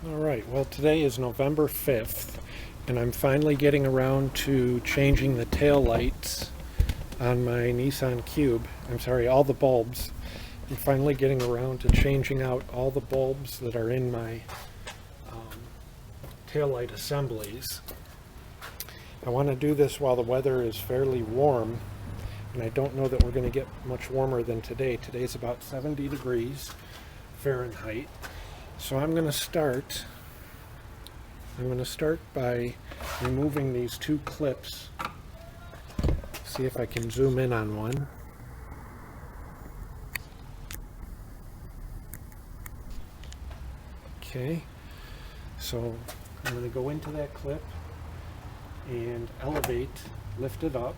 Alright, well today is November 5th and I'm finally getting around to changing the tail lights on my Nissan Cube. I'm sorry, all the bulbs. I'm finally getting around to changing out all the bulbs that are in my tail light assemblies. I want to do this while the weather is fairly warm, and I don't know that we're going to get much warmer than today. Today's about 70 degrees Fahrenheit. So I'm going to start by removing these two clips. See if I can zoom in on one. Okay, so I'm going to go into that clip and lift it up.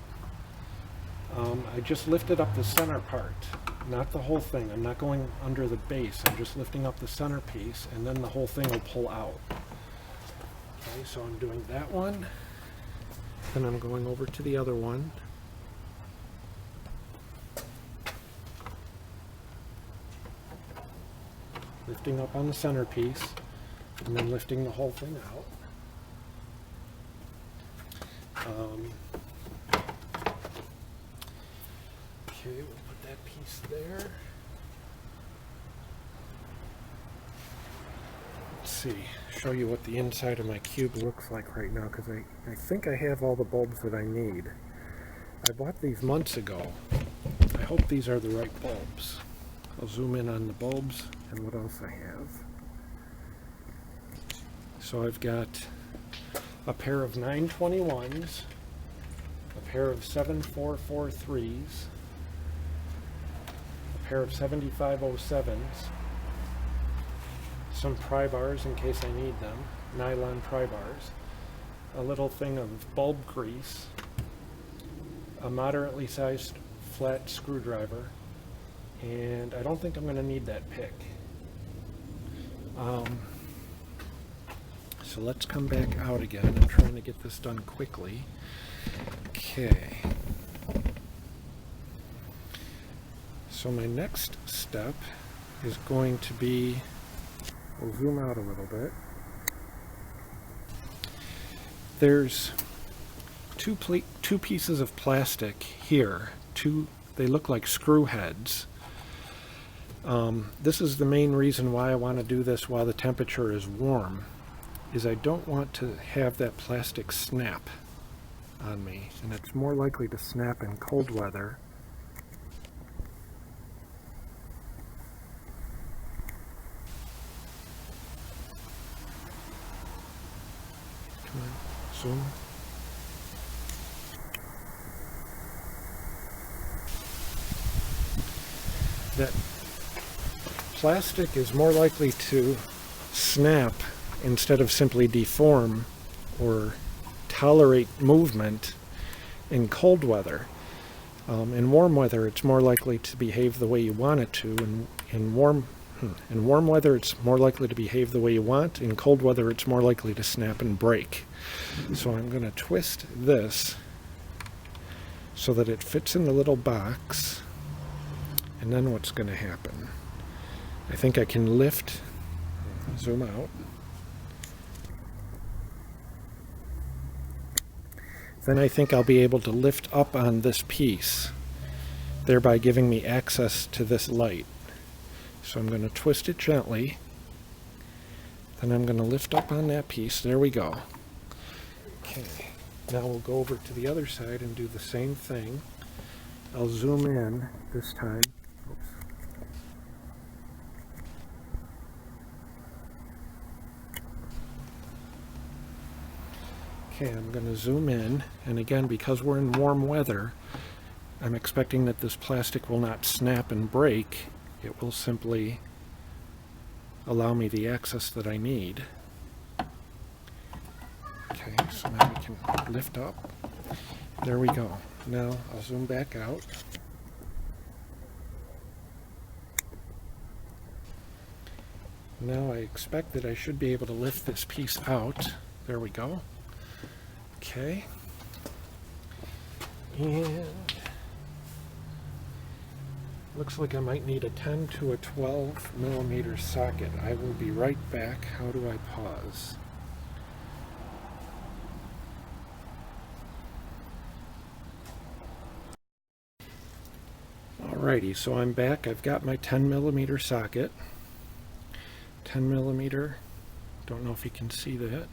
I just lifted up the center part, not the whole thing. I'm not going under the base. I'm just lifting up the center piece, and then the whole thing will pull out. Okay, so I'm doing that one. Then I'm going over to the other one. Lifting up on the center piece, and then lifting the whole thing out. Okay, we'll put that piece there. Let's see, show you what the inside of my cube looks like right now, because I think I have all the bulbs that I need. I bought these months ago. I hope these are the right bulbs. I'll zoom in on the bulbs and what else I have. So I've got a pair of 921s, a pair of 7443s, a pair of 7507s, some pry bars in case I need them, nylon pry bars, a little thing of bulb grease, a moderately sized flat screwdriver, and I don't think I'm going to need that pick. So let's come back out again. I'm trying to get this done quickly. Okay. So my next step is going to be, we'll zoom out a little bit. There's two pieces of plastic here. They look like screw heads. This is the main reason why I want to do this while the temperature is warm, is I don't want to have that plastic snap on me, and it's more likely to snap in cold weather. Come on, zoom. That plastic is more likely to snap instead of simply deform or tolerate movement in cold weather. In warm weather, it's more likely to behave the way you want it to. In warm weather, it's more likely to behave the way you want. In cold weather, it's more likely to snap and break. So I'm going to twist this so that it fits in the little box. And then what's going to happen? I think I can lift, zoom out. Then I think I'll be able to lift up on this piece, thereby giving me access to this light. So I'm going to twist it gently. Then I'm going to lift up on that piece. There we go. Okay. Now we'll go over to the other side and do the same thing. I'll zoom in this time. Oops. Okay, I'm going to zoom in, and again, because we're in warm weather, I'm expecting that this plastic will not snap and break. It will simply allow me the access that I need. Okay, so now we can lift up. There we go. Now I'll zoom back out. Now I expect that I should be able to lift this piece out. There we go. Okay. And Looks like I might need a 10 to a 12 millimeter socket. I will be right back. How do I pause? Alrighty, so I'm back. I've got my 10 millimeter socket. 10 millimeter. Don't know if you can see that.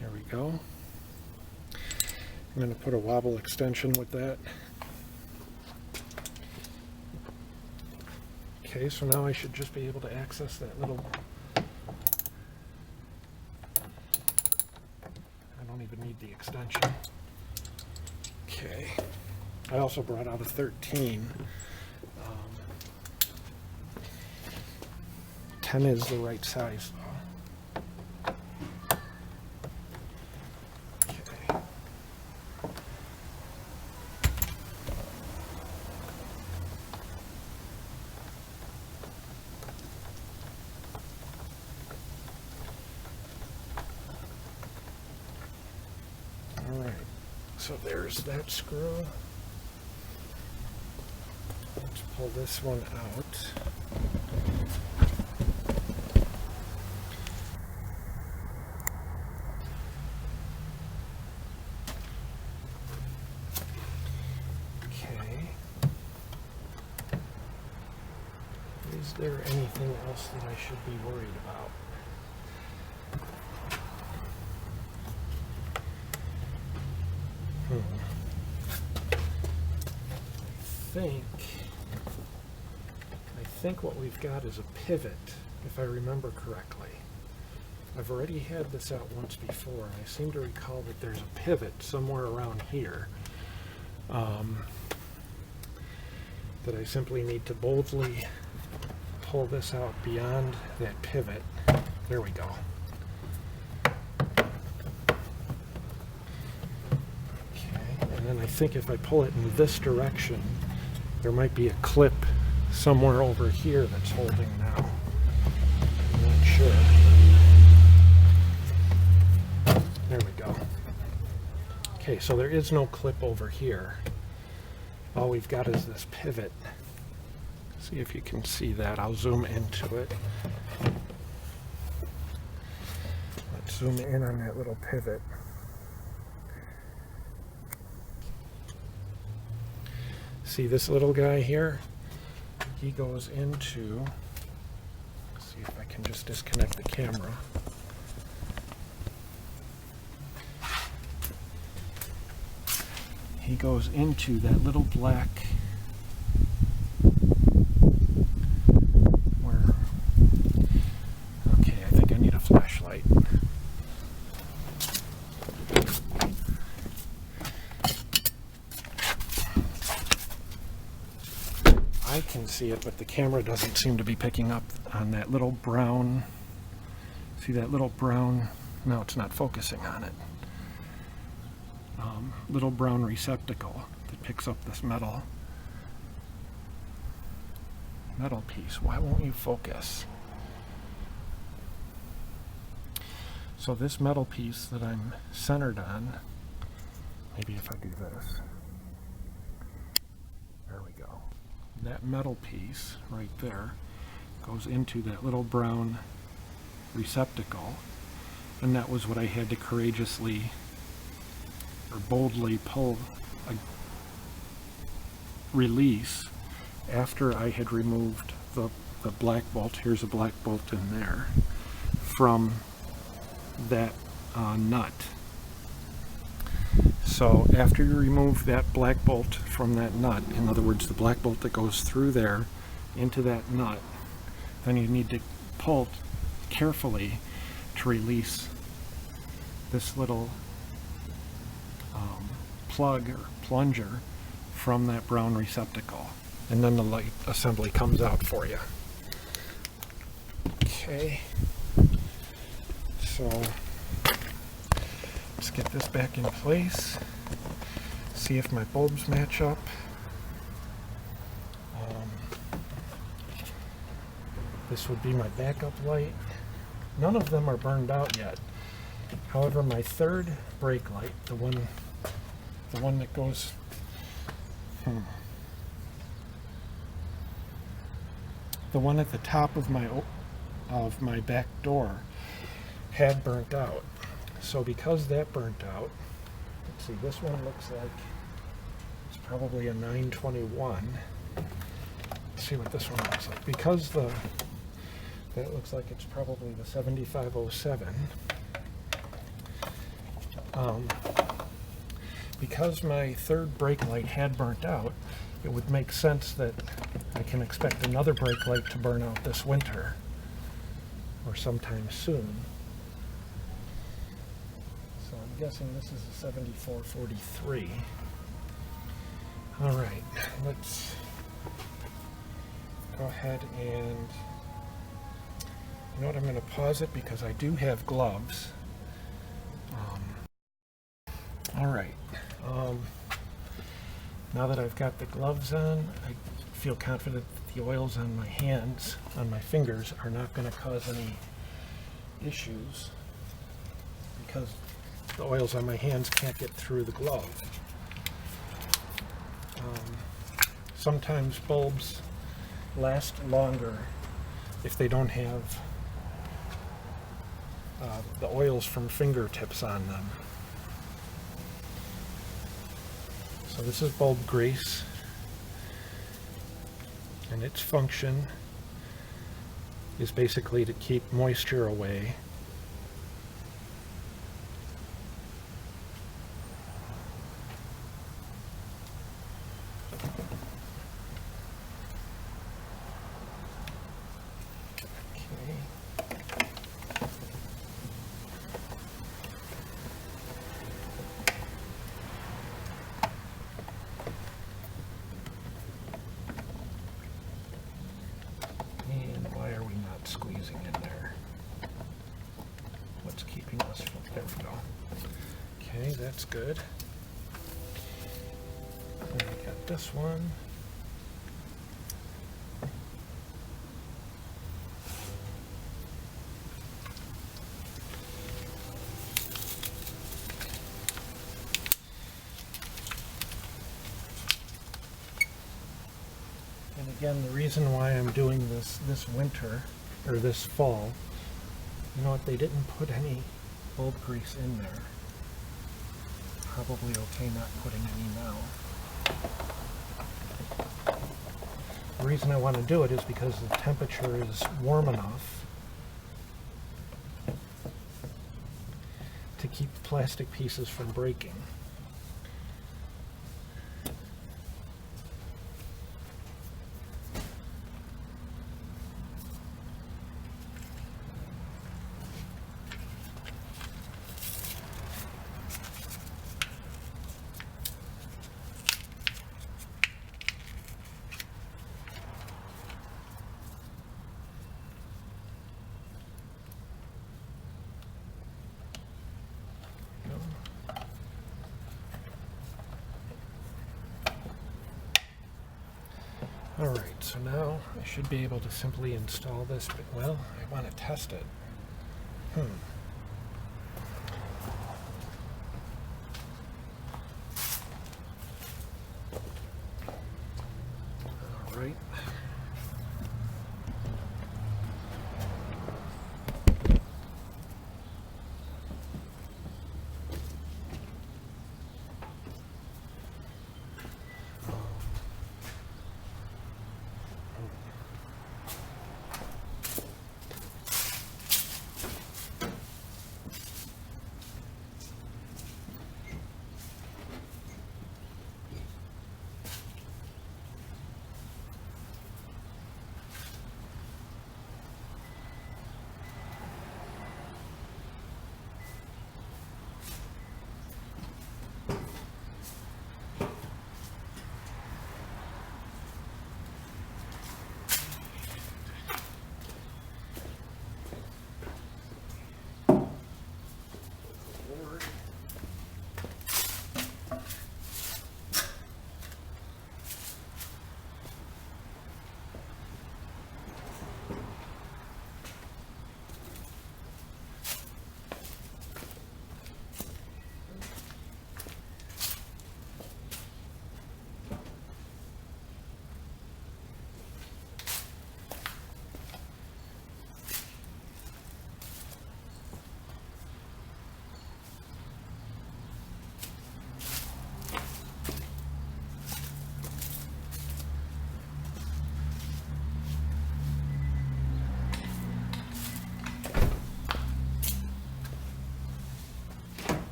There we go. I'm going to put a wobble extension with that. Okay, so now I should just be able to access that little... I don't even need the extension. Okay. I also brought out a 13. 10 is the right size, though. Okay. All right. So there's that screw. Let's pull this one out. Okay. Is there anything else that I should be worried about? I think what we've got is a pivot, if I remember correctly. I've already had this out once before, and I seem to recall that there's a pivot somewhere around here that I simply need to boldly pull this out beyond that pivot. There we go. Okay, and then I think if I pull it in this direction, there might be a clip somewhere over here that's holding now. I'm not sure. There we go. Okay, so there is no clip over here. All we've got is this pivot. See if you can see that. I'll zoom into it. Let's zoom in on that little pivot. See this little guy here? He goes into, let's see if I can just disconnect the camera. He goes into that little black, okay, I think I need a flashlight. I can see it, but the camera doesn't seem to be picking up on that little brown, see that little brown, no, it's not focusing on it. Little brown receptacle that picks up this metal piece. Why won't you focus? So this metal piece that I'm centered on, maybe if I do this, there we go. That metal piece right there goes into that little brown receptacle, and that was what I had to courageously or boldly pull a release after I had removed the black bolt. Here's a black bolt in there from that nut. So after you remove that black bolt from that nut, in other words the black bolt that goes through there into that nut, then you need to pull carefully to release this little plug or plunger from that brown receptacle, and then the light assembly comes out for you. Okay, so let's get this back in place, see if my bulbs match up. This would be my backup light. None of them are burned out yet. However, my third brake light, the one that goes, the one at the top of my back door had burnt out. So because that burnt out, let's see, this one looks like it's probably a 921. Let's see what this one looks like. Because that looks like it's probably the 7507. Because my third brake light had burnt out, it would make sense that I can expect another brake light to burn out this winter or sometime soon. So I'm guessing this is a 7443. All right, let's go ahead and, you know what, I'm going to pause it because I do have gloves. All right. Now that I've got the gloves on, I feel confident that the oils on my hands, on my fingers, are not going to cause any issues because the oils on my hands can't get through the glove. Sometimes bulbs last longer if they don't have the oils from fingertips on them. So this is bulb grease, and its function is basically to keep moisture away. Squeezing in there. What's keeping us from, there we go. Okay, that's good. And I got this one. And again, the reason why I'm doing this winter, or this fall, you know what, they didn't put any bulb grease in there. Probably okay not putting any now. The reason I want to do it is because the temperature is warm enough to keep plastic pieces from breaking. Alright, so now I should be able to simply install this, but, well, I want to test it. Alright.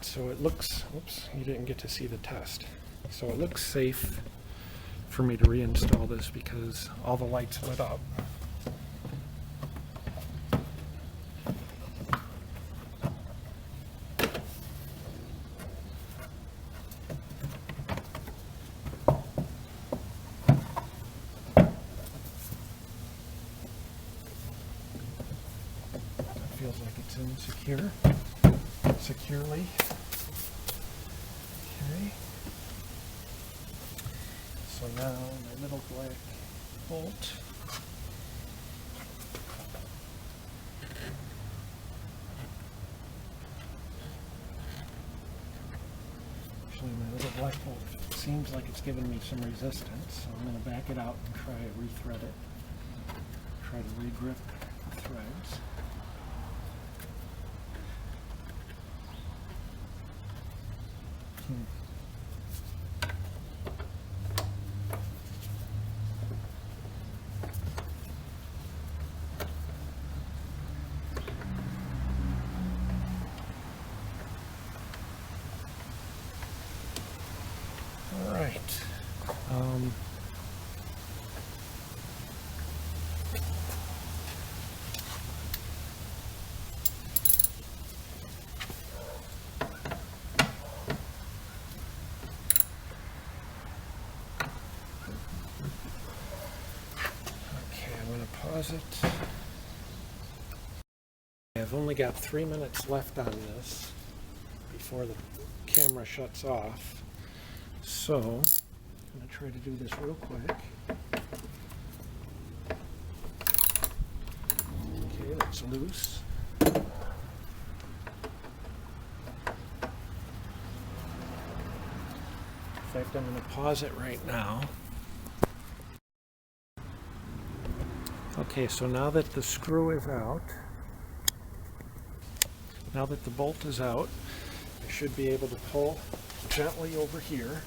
so it looks, oops, you didn't get to see the test. So it looks safe for me to reinstall this because all the lights lit up. Feels like it's in securely. Okay. So now my little black bolt. Actually, my little black bolt seems like it's giving me some resistance, so I'm going to back it out and try to rethread it. Try to regrip the threads. All right. Pause it. I've only got 3 minutes left on this before the camera shuts off. So I'm going to try to do this real quick. Okay, that's loose. In fact, I'm going to pause it right now. Okay, so now that the screw is out, now that the bolt is out, I should be able to pull gently over here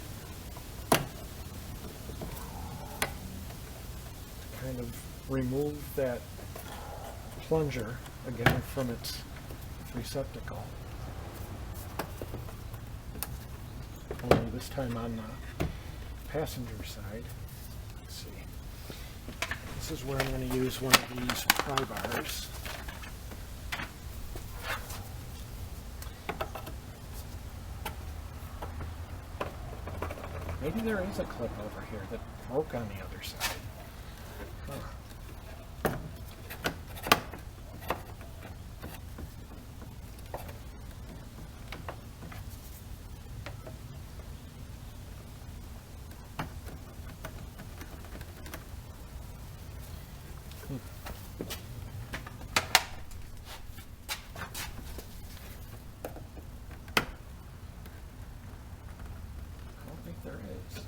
to kind of remove that plunger again from its receptacle. Only this time on the passenger side. Let's see. This is where I'm going to use one of these pry bars. Maybe there is a clip over here that broke on the other side. Huh. There is.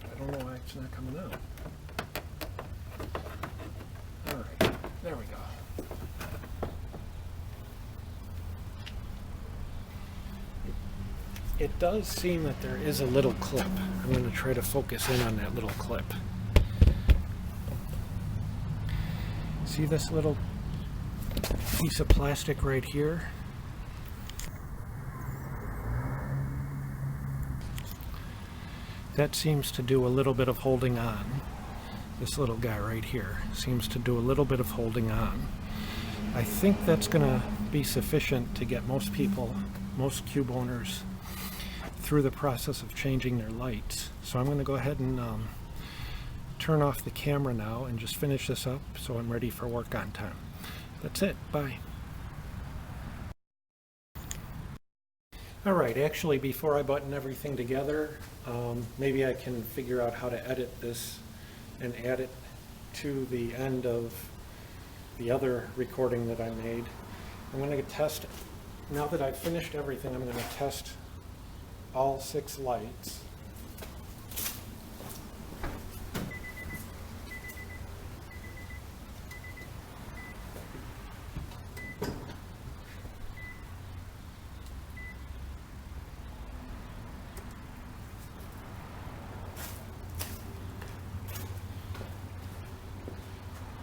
I don't know why it's not coming out. Alright, there we go. It does seem that there is a little clip. I'm going to try to focus in on that little clip. See this little piece of plastic right here? That seems to do a little bit of holding on. This little guy right here seems to do a little bit of holding on. I think that's going to be sufficient to get most people, most cube owners, through the process of changing their lights. So I'm going to go ahead and turn off the camera now and just finish this up so I'm ready for work on time. That's it. Bye. Alright, actually before I button everything together, maybe I can figure out how to edit this and add it to the end of the other recording that I made. I'm going to test, now that I've finished everything, I'm going to test all 6 lights.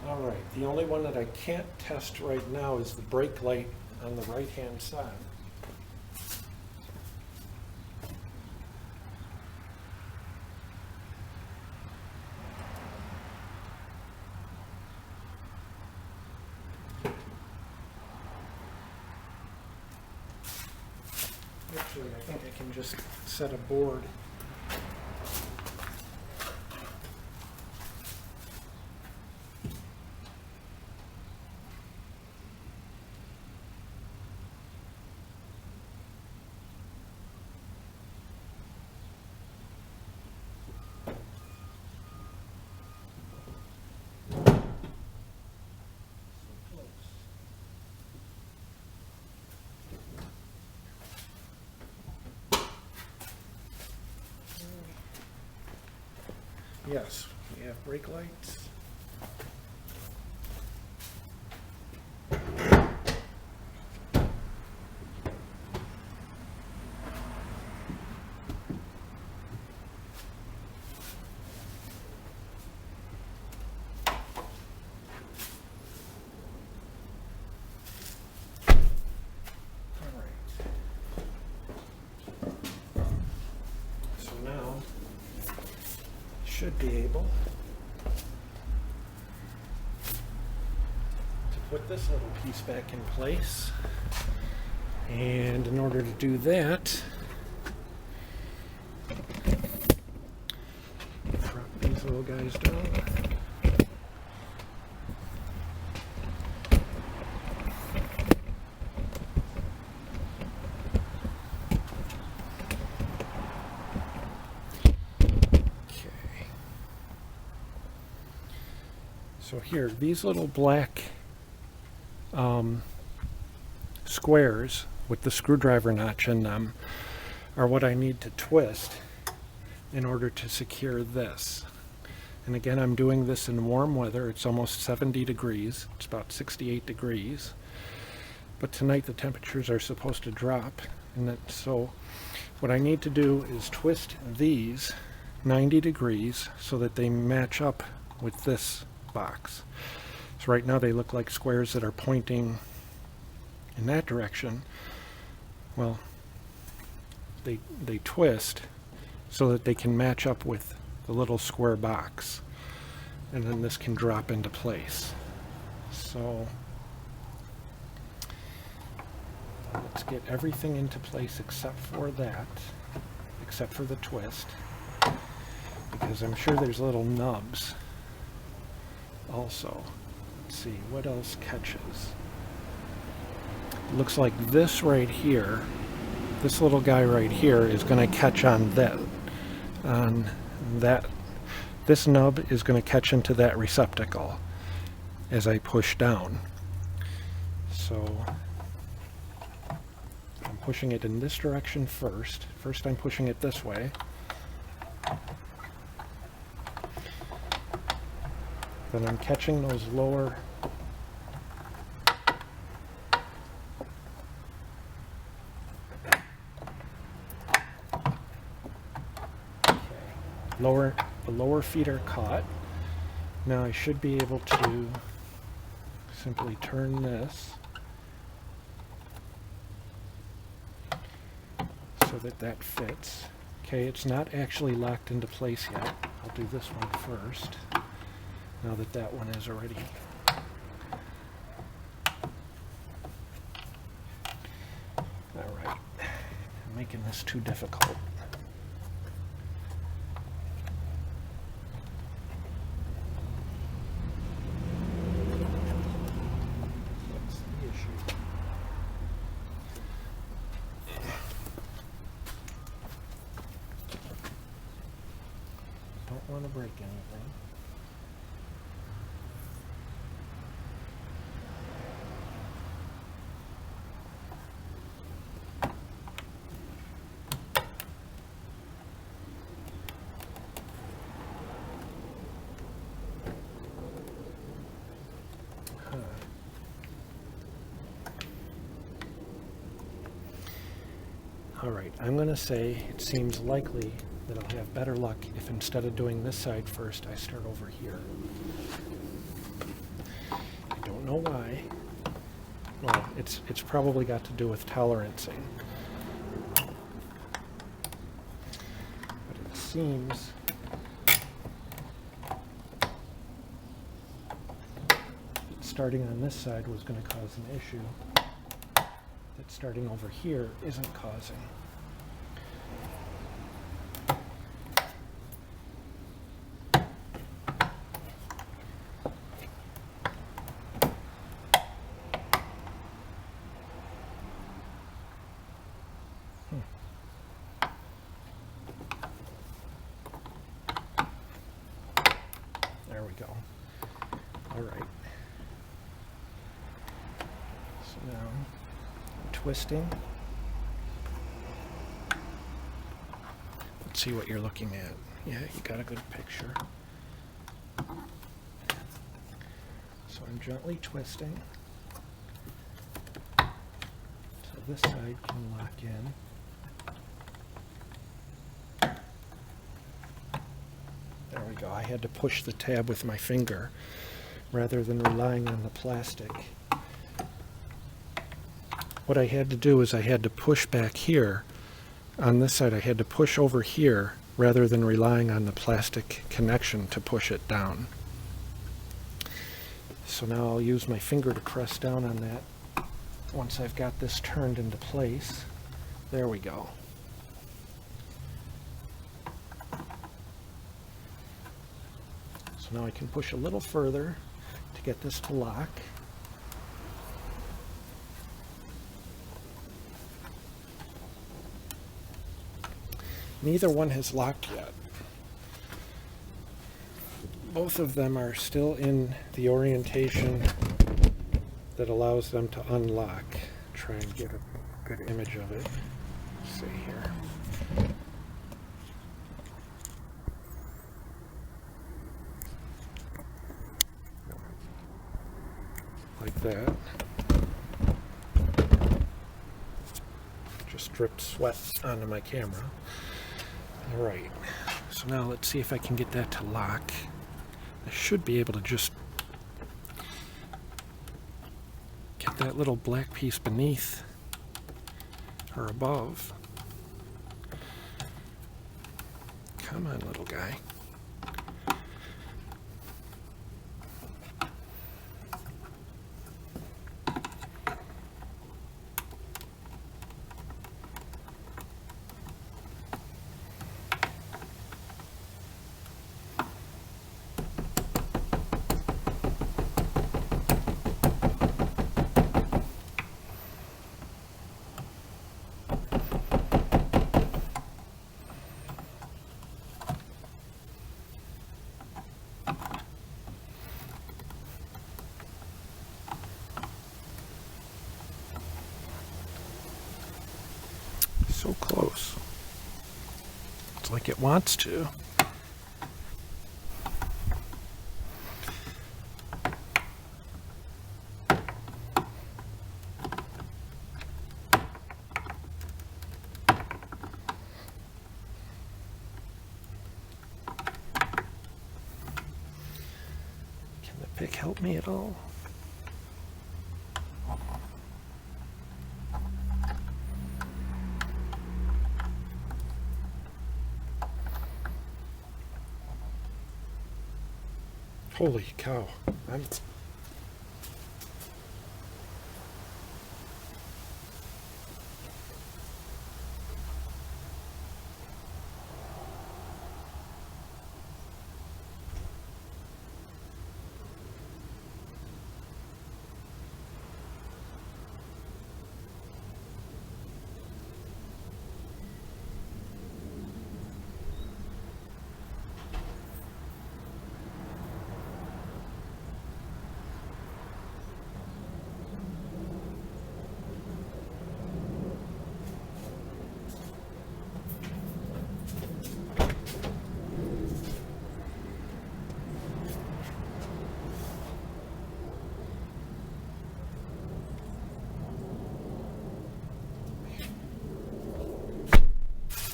Alright, the only one that I can't test right now is the brake light on the right hand side. Actually, I think I can just set a board. Yes, we have brake lights. All right. So now should be able to put this little piece back in place. And in order to do that, drop these little guys down. So here, these little black squares with the screwdriver notch in them are what I need to twist in order to secure this. And again, I'm doing this in warm weather. It's almost 70 degrees. It's about 68 degrees. But tonight the temperatures are supposed to drop. And so what I need to do is twist these 90 degrees so that they match up with this box. So right now they look like squares that are pointing in that direction. Well, they twist so that they can match up with the little square box, and then this can drop into place. So let's get everything into place except for that, except for the twist, because I'm sure there's little nubs also. Let's see, what else catches? Looks like this right here, this little guy right here is going to catch on that. This nub is going to catch into that receptacle as I push down. So I'm pushing it in this direction first. First I'm pushing it this way. Then I'm catching those lower the lower feet are caught. Now I should be able to simply turn this so that that fits. Okay, it's not actually locked into place yet. I'll do this one first, now that that one is already. All right, I'm making this too difficult. Don't want to break anything. All right, I'm going to say it seems likely that I'll have better luck if instead of doing this side first, I start over here. I don't know why. Well, it's probably got to do with tolerancing. But it seems that starting on this side was going to cause an issue that starting over here isn't causing. So now I'm twisting. Let's see what you're looking at. Yeah, you got a good picture. So I'm gently twisting so this side can lock in. There we go. I had to push the tab with my finger rather than relying on the plastic. What I had to do is I had to push back here. On this side I had to push over here rather than relying on the plastic connection to push it down. So now I'll use my finger to press down on that once I've got this turned into place. There we go. So now I can push a little further to get this to lock. Neither one has locked yet. Both of them are still in the orientation that allows them to unlock. Try and get a good image of it. Let's see here. Like that. Just dripped sweat onto my camera. All right, so now let's see if I can get that to lock. I should be able to just get that little black piece beneath or above. Come on, little guy. So close. It's like it wants to. Can the pick help me at all? Holy cow.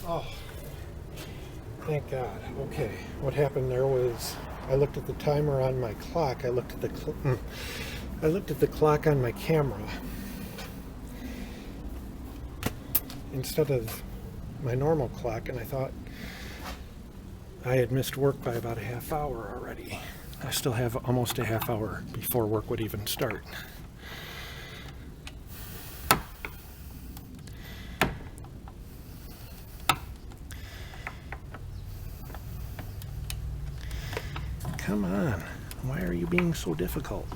Oh, thank God. Okay, what happened there was I looked at the timer on my clock. I looked at the clock on my camera instead of my normal clock, and I thought I had missed work by about a half hour already. I still have almost a half hour before work would even start. Come on, why are you being so difficult?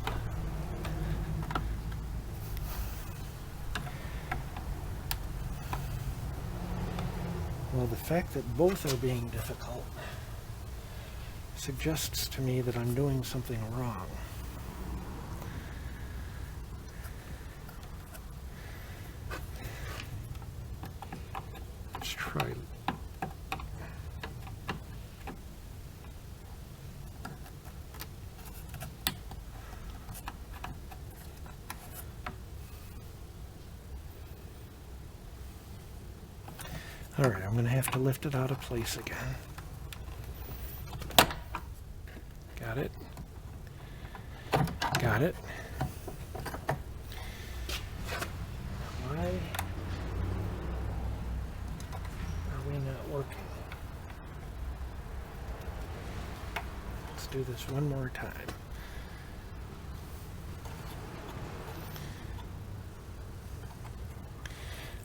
Well, the fact that both are being difficult suggests to me that I'm doing something wrong. try. All right, I'm going to have to lift it out of place again. Got it. Got it. Why are we not working? Let's do this one more time.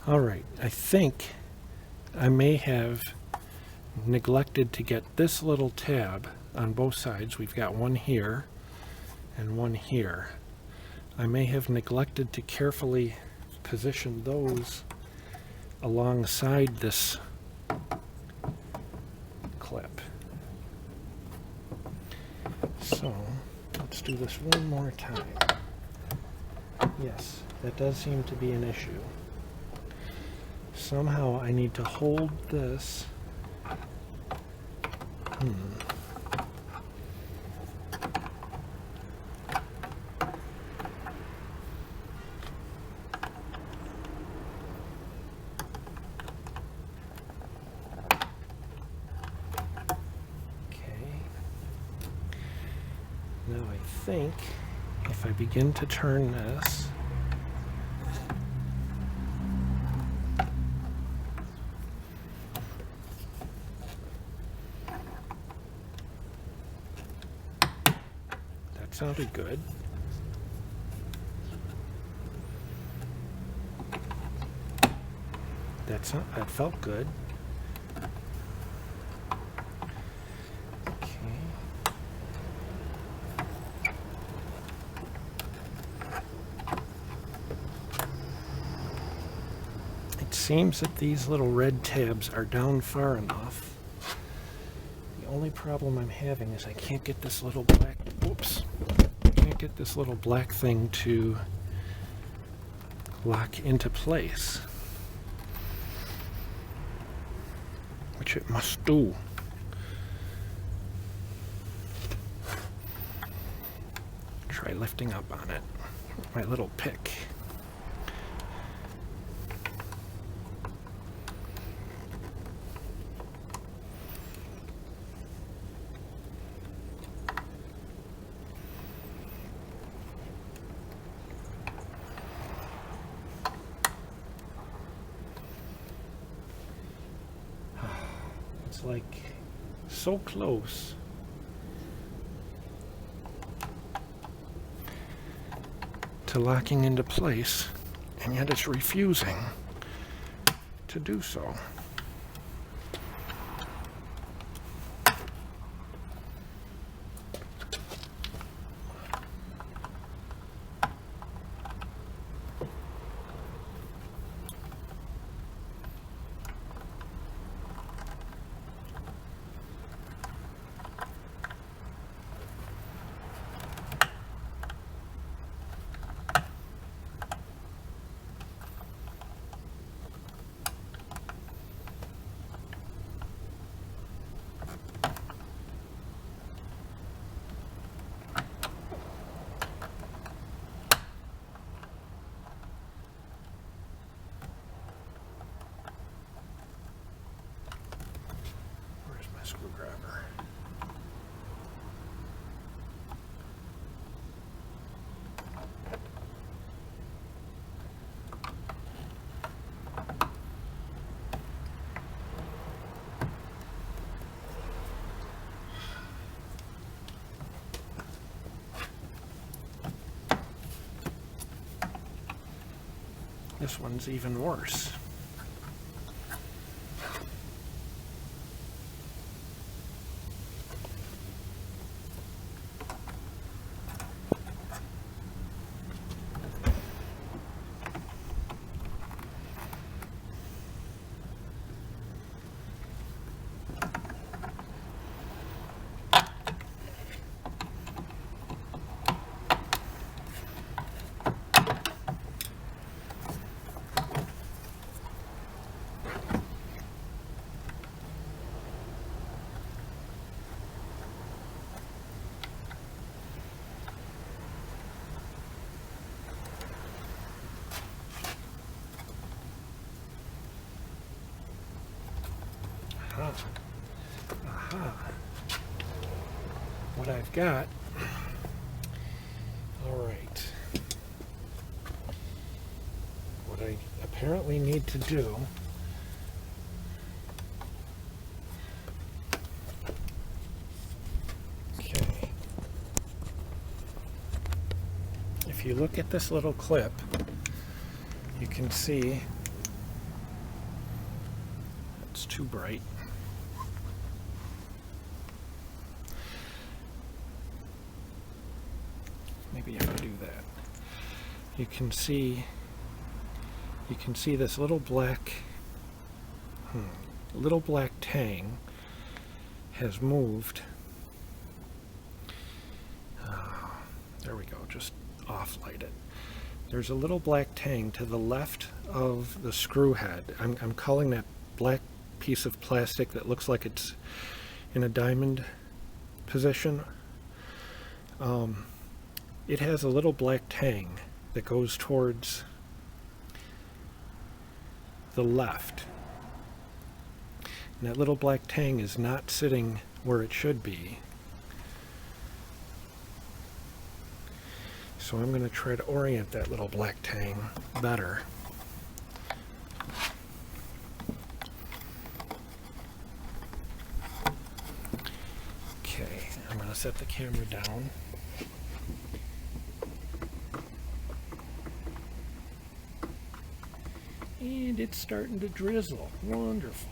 All right, I think I may have neglected to get this little tab on both sides. We've got one here and one here. I may have neglected to carefully position those alongside this clip. So let's do this one more time. Yes, that does seem to be an issue. Somehow I need to hold this. Now I think if I begin to turn this, that sounded good. That felt good. Seems that these little red tabs are down far enough. The only problem I'm having is I can't get this little black, I can't get this little black thing to lock into place, which it must do. Try lifting up on it. My little pick. Like so close. To locking into place, and yet it's refusing to do so. Screwdriver. This one's even worse. what I've got. All right. What I apparently need to do if you look at this little clip, you can see it's too bright. Maybe if I do that, you can see this little black tang has moved. There we go. Just off-light it. There's a little black tang to the left of the screw head. I'm calling that black piece of plastic that looks like it's in a diamond position. It has a little black tang that goes towards the left. And that little black tang is not sitting where it should be. So I'm going to try to orient that little black tang better. Okay, I'm going to set the camera down. And it's starting to drizzle. Wonderful.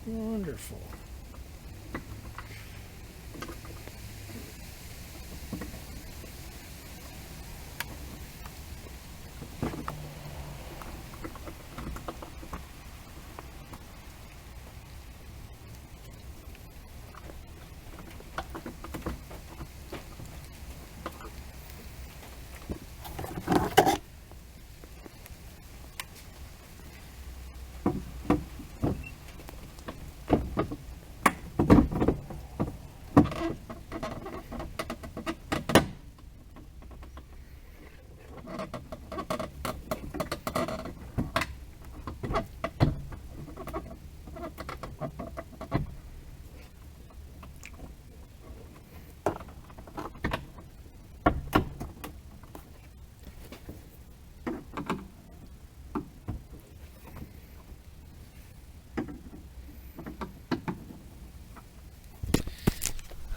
Wonderful.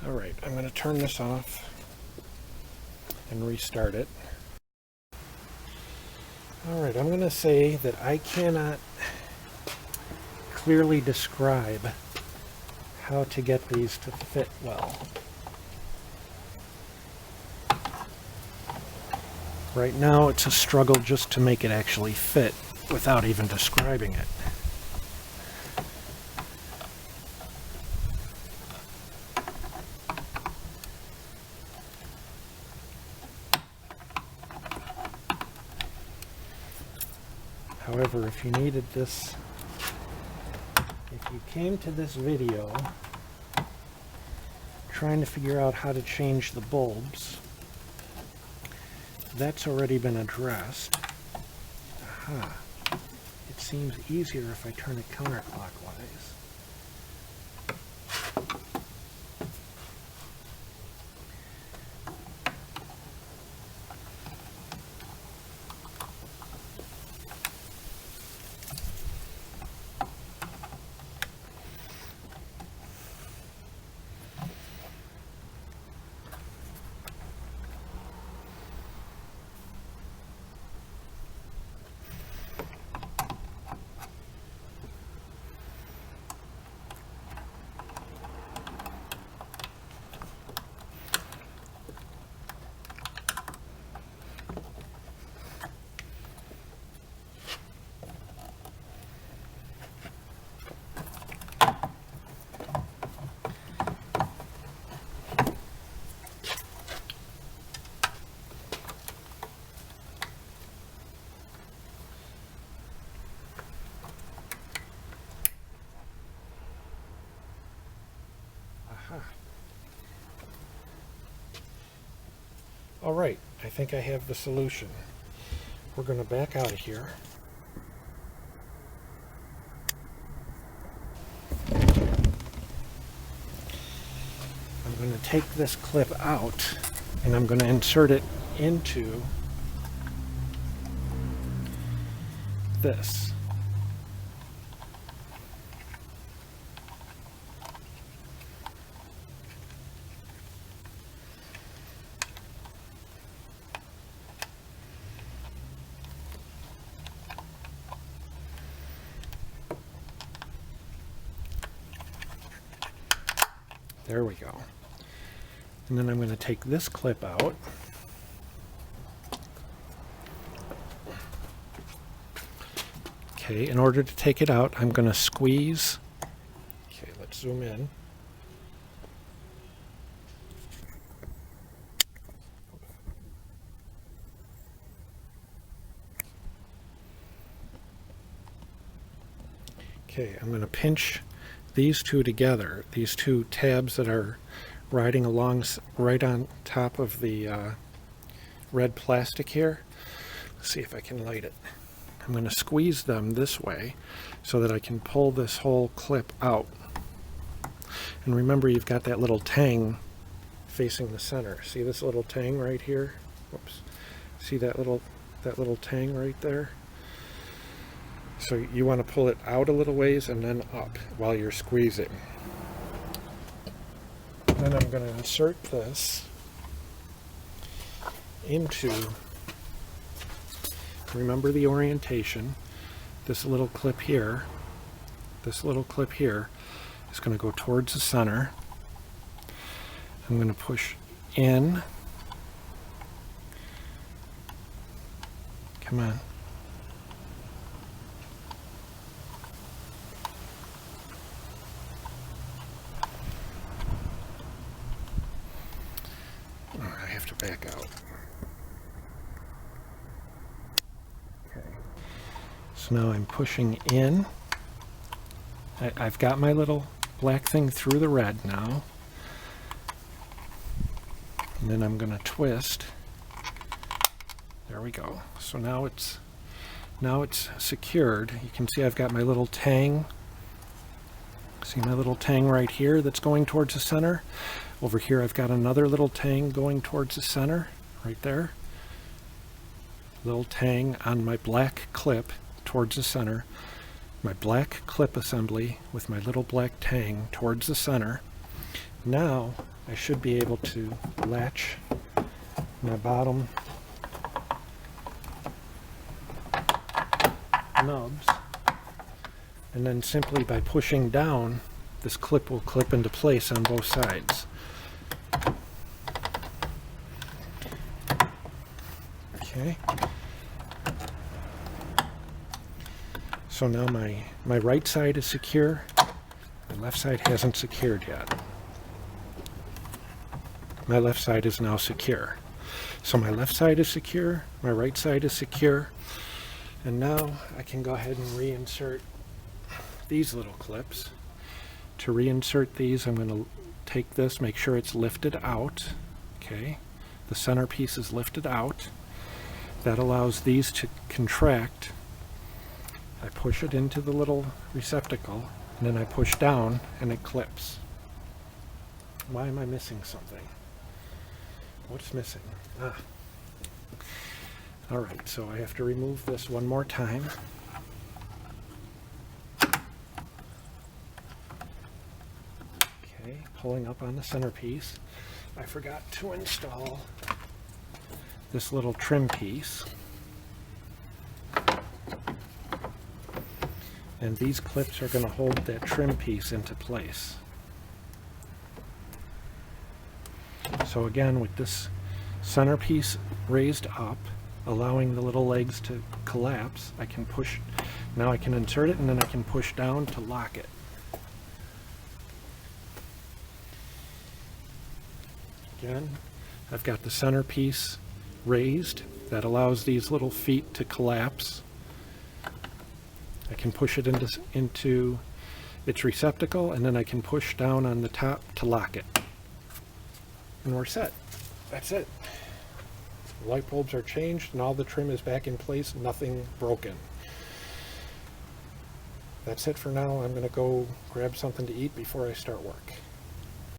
Alright, I'm going to turn this off and restart it. Alright, I'm going to say that I cannot clearly describe how to get these to fit well. Right now it's a struggle just to make it actually fit without even describing it. However, if you needed this, if you came to this video trying to figure out how to change the bulbs, that's already been addressed. Aha. It seems easier if I turn it counterclockwise. All right, I think I have the solution. We're going to back out of here. I'm going to take this clip out and I'm going to insert it into this. There we go. And then I'm going to take this clip out. Okay, in order to take it out, I'm going to squeeze. Okay, let's zoom in. Okay, I'm going to pinch these two together, these two tabs that are riding along right on top of the red plastic here. Let's see if I can light it. I'm going to squeeze them this way so that I can pull this whole clip out. And remember, you've got that little tang facing the center. See this little tang right here? Whoops. See that little tang right there? So you want to pull it out a little ways and then up while you're squeezing. Then I'm going to insert this into, remember the orientation, this little clip here is going to go towards the center. I'm going to push in. Come on. Back out. Okay. So now I'm pushing in. I've got my little black thing through the red now. And then I'm going to twist. There we go. So now it's secured. You can see I've got my little tang. See my little tang right here that's going towards the center? Over here I've got another little tang going towards the center, right there. Little tang on my black clip towards the center. My black clip assembly with my little black tang towards the center. Now I should be able to latch my bottom nubs, and then simply by pushing down, this clip will clip into place on both sides. Okay. So now my right side is secure. My left side hasn't secured yet. My left side is now secure. So my left side is secure, my right side is secure, and now I can go ahead and reinsert these little clips. To reinsert these, I'm going to take this, make sure it's lifted out. Okay, the center piece is lifted out. That allows these to contract. I push it into the little receptacle, and then I push down, and it clips. Why am I missing something? What's missing? Alright, so I have to remove this one more time. Okay, pulling up on the centerpiece. I forgot to install this little trim piece. And these clips are going to hold that trim piece into place. So again, with this centerpiece raised up, allowing the little legs to collapse, I can push, now I can insert it and then I can push down to lock it. Again, I've got the centerpiece raised. That allows these little feet to collapse. I can push it into its receptacle, and then I can push down on the top to lock it. And we're set. That's it. The light bulbs are changed and all the trim is back in place, nothing broken. That's it for now. I'm going to go grab something to eat before I start work.